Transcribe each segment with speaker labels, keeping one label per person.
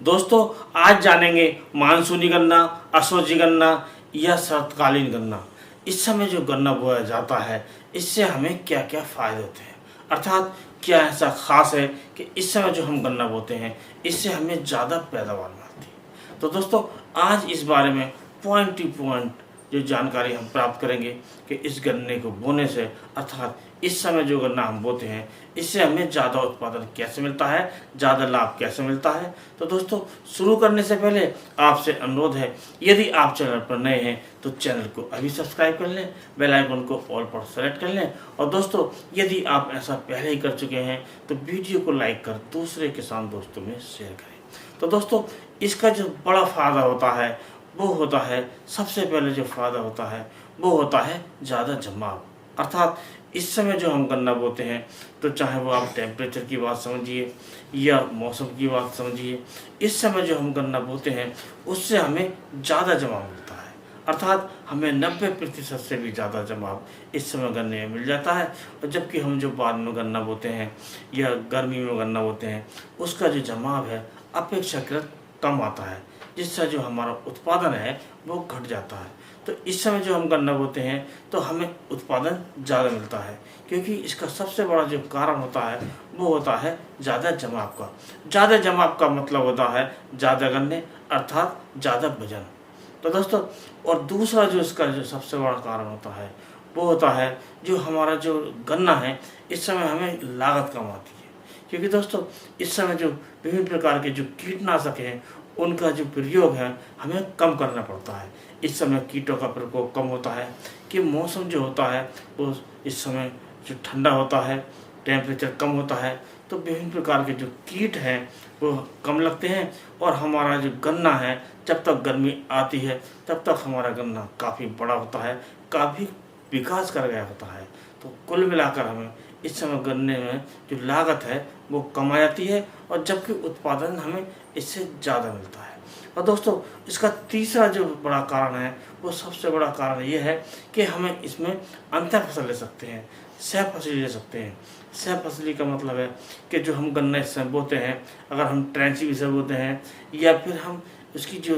Speaker 1: दोस्तों, आज जानेंगे मानसूनी गन्ना, असोजी गन्ना या शरतकालीन गन्ना। इस समय जो गन्ना बोया जाता है, इससे हमें क्या क्या फायदे होते हैं, अर्थात क्या ऐसा खास है कि इस समय जो हम गन्ना बोते हैं इससे हमें ज़्यादा पैदावार मिलती है। तो दोस्तों, आज इस बारे में पॉइंट टू पॉइंट जो जानकारी हम प्राप्त करेंगे कि इस गन्ने को बोने से, अर्थात इस समय जो गन्ना हम बोते हैं इससे हमें ज़्यादा उत्पादन कैसे मिलता है, ज़्यादा लाभ कैसे मिलता है। तो दोस्तों, शुरू करने से पहले आपसे अनुरोध है, यदि आप चैनल पर नए हैं तो चैनल को अभी सब्सक्राइब कर लें, बेल आइकन को ऑल पर सेलेक्ट कर लें। और दोस्तों, यदि आप ऐसा पहले ही कर चुके हैं तो वीडियो को लाइक कर दूसरे किसान दोस्तों में शेयर करें। तो दोस्तों, इसका जो बड़ा फायदा होता है वो होता है, सबसे पहले जो फायदा होता है वो होता है ज़्यादा जमाव। अर्थात इस समय जो हम गन्ना बोते हैं, तो चाहे वो आप टेम्परेचर की बात समझिए या मौसम की बात समझिए, इस समय जो हम गन्ना बोते हैं उससे हमें ज़्यादा जमाव मिलता है। अर्थात हमें 90% से भी ज़्यादा जमाव इस समय गन्ने में मिल जाता है। और जबकि हम जो बाद में गन्ना बोते हैं या गर्मी में गन्ना बोते हैं, उसका जो जमाव है अपेक्षाकृत कम आता है, जिससे जो हमारा उत्पादन है वो घट जाता है। तो इस समय जो हम गन्ना बोते हैं तो हमें उत्पादन ज़्यादा मिलता है, क्योंकि इसका सबसे बड़ा जो कारण होता है वो होता है ज़्यादा जमाव का। ज़्यादा जमाव का मतलब होता है ज़्यादा गन्ने, अर्थात ज़्यादा वजन। तो दोस्तों, और दूसरा जो इसका जो सबसे बड़ा कारण होता है वो होता है जो हमारा जो गन्ना है इस समय हमें लागत कम आती है। क्योंकि दोस्तों, इस समय जो विभिन्न प्रकार के जो कीटनाशक हैं उनका जो प्रयोग है हमें कम करना पड़ता है। इस समय कीटों का प्रकोप कम होता है कि मौसम जो होता है वो इस समय जो ठंडा होता है, टेम्परेचर कम होता है, तो विभिन्न प्रकार के जो कीट हैं वो कम लगते हैं। और हमारा जो गन्ना है, जब तक गर्मी आती है तब तक हमारा गन्ना काफ़ी बड़ा होता है, काफ़ी विकास कर गया होता है। तो कुल मिलाकर हमें इस समय गन्ने में जो लागत है वो कम आ जाती है, और जबकि उत्पादन हमें इससे ज़्यादा मिलता है। और दोस्तों, इसका तीसरा जो बड़ा कारण है वो सबसे बड़ा कारण ये है कि हमें इसमें अंतर फसल ले सकते हैं, सह फसली ले सकते हैं। सह फसली का मतलब है कि जो हम गन्ना इस समय बोते हैं, अगर हम ट्रेंची भी से बोते हैं या फिर हम उसकी जो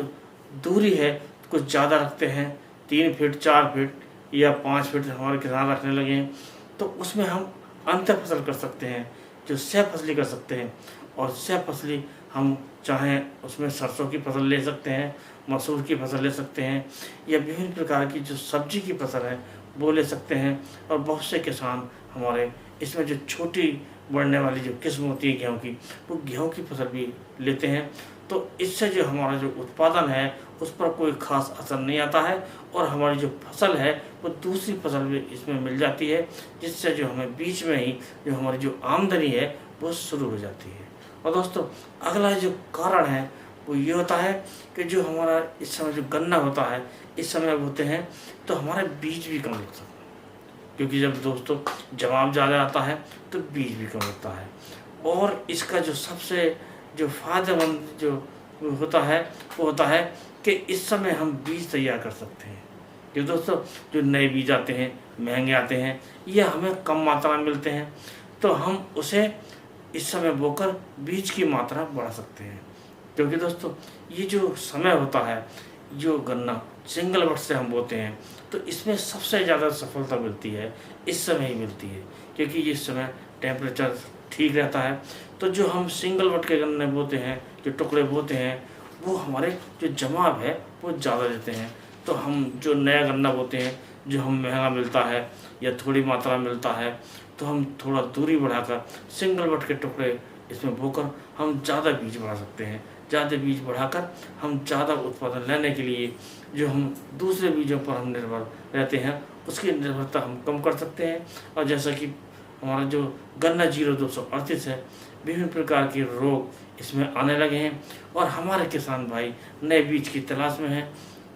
Speaker 1: दूरी है कुछ ज़्यादा रखते हैं, 3 फीट 4 फीट या 5 फीट हमारे किसान रखने लगे हैं, तो उसमें हम अंतर फसल कर सकते हैं, जो सह फसली कर सकते हैं। और सह फसली हम चाहें उसमें सरसों की फसल ले सकते हैं, मसूर की फसल ले सकते हैं, या विभिन्न प्रकार की जो सब्जी की फसल है वो ले सकते हैं। और बहुत से किसान हमारे इसमें जो छोटी बढ़ने वाली जो किस्म होती है गेहूँ की, वो गेहूँ की फसल भी लेते हैं। तो इससे जो हमारा जो उत्पादन है उस पर कोई खास असर नहीं आता है, और हमारी जो फसल है वो दूसरी फसल भी इसमें मिल जाती है, जिससे जो हमें बीच में ही जो हमारी जो आमदनी है वो शुरू हो जाती है। और दोस्तों, अगला जो कारण है वो ये होता है कि जो हमारा इस समय जो गन्ना होता है इस समय होते हैं तो हमारे बीज भी कम लगता है, क्योंकि जब दोस्तों जमाव ज़्यादा आता है तो बीज भी कम होता है। और इसका जो सबसे जो फायदेमंद जो होता है वो होता है कि इस समय हम बीज तैयार कर सकते हैं। कि दोस्तों, जो नए बीज आते हैं महंगे आते हैं या हमें कम मात्रा में मिलते हैं, तो हम उसे इस समय बोकर बीज की मात्रा बढ़ा सकते हैं। क्योंकि दोस्तों, ये जो समय होता है, जो गन्ना सिंगल बट से हम बोते हैं, तो इसमें सबसे ज़्यादा सफलता मिलती है इस समय ही मिलती है, क्योंकि इस समय टेम्परेचर ठीक रहता है। तो जो हम सिंगल बट के गन्ने बोते हैं, जो टुकड़े बोते हैं, वो हमारे जो जमाव है वो ज़्यादा देते हैं। तो हम जो नया गन्ना बोते हैं, जो हम महंगा मिलता है या थोड़ी मात्रा मिलता है, तो हम थोड़ा दूरी बढ़ाकर सिंगल बट के टुकड़े इसमें बोकर हम ज़्यादा बीज बढ़ा सकते हैं। ज़्यादा बीज बढ़ाकर हम ज़्यादा उत्पादन लेने के लिए जो हम दूसरे बीजों पर हम निर्भर रहते हैं उसकी निर्भरता हम कम कर सकते हैं। और जैसा कि हमारा जो गन्ना 0238 है, विभिन्न प्रकार के रोग इसमें आने लगे हैं और हमारे किसान भाई नए बीज की तलाश में हैं।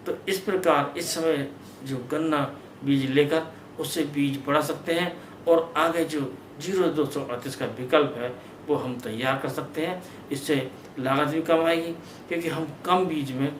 Speaker 1: तो इस प्रकार इस समय जो गन्ना बीज लेकर उससे बीज बढ़ा सकते हैं, और आगे जो 0238 का विकल्प है वो हम तैयार कर सकते हैं। इससे लागत भी कम आएगी, क्योंकि हम कम बीज में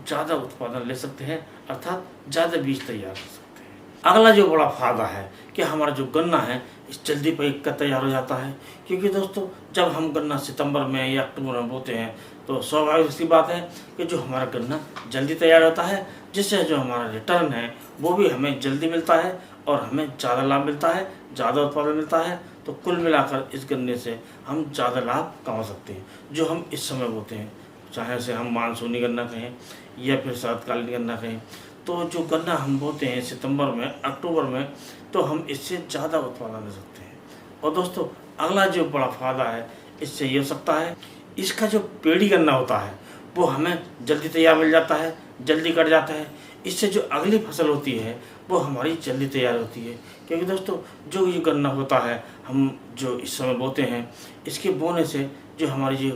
Speaker 1: ज़्यादा उत्पादन ले सकते हैं, अर्थात ज़्यादा बीज तैयार कर सकते हैं। अगला जो बड़ा फायदा है कि हमारा जो गन्ना है इस जल्दी पक कर तैयार हो जाता है। क्योंकि दोस्तों जब हम गन्ना सितंबर में या अक्टूबर में बोते हैं तो स्वाभाविक सी बात है कि जो हमारा गन्ना जल्दी तैयार होता है, जिससे जो हमारा रिटर्न है वो भी हमें जल्दी मिलता है और हमें ज़्यादा लाभ मिलता है, ज़्यादा उत्पादन मिलता है। तो कुल मिलाकर इस गन्ने से हम ज़्यादा लाभ कमा सकते हैं जो हम इस समय बोते हैं, चाहे से हम मानसूनी गन्ना कहें या फिर शरतकालीन गन्ना कहें। तो जो गन्ना हम बोते हैं सितंबर में, अक्टूबर में, तो हम इससे ज़्यादा उत्पादन ले सकते हैं। और दोस्तों अगला जो बड़ा फायदा है इससे ये हो सकता है, इसका जो पेड़ी गन्ना होता है वो हमें जल्दी तैयार मिल जाता है, जल्दी कट जाता है। इससे जो अगली फसल होती है वो हमारी जल्दी तैयार होती है। क्योंकि दोस्तों जो ये गन्ना होता है हम जो इस समय बोते हैं, इसके बोने से जो हमारी जो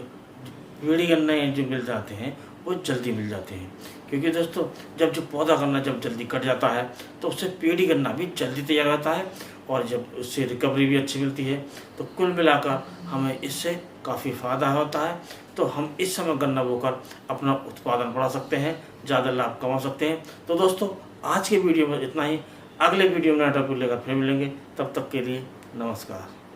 Speaker 1: पेड़ी गन्ने जो मिल जाते हैं वो जल्दी मिल जाते हैं। क्योंकि दोस्तों जब जो पौधा गन्ना जब जल्दी कट जाता है तो उससे पेड़ी गन्ना भी जल्दी तैयार होता है और जब उससे रिकवरी भी अच्छी मिलती है। तो कुल मिलाकर हमें इससे काफ़ी फ़ायदा होता है। तो हम इस समय गन्ना बोकर अपना उत्पादन बढ़ा सकते हैं, ज़्यादा लाभ कमा सकते हैं। तो दोस्तों आज के वीडियो में इतना ही। अगले वीडियो में नया टॉपिक लेकर फिर मिलेंगे, तब तक के लिए नमस्कार।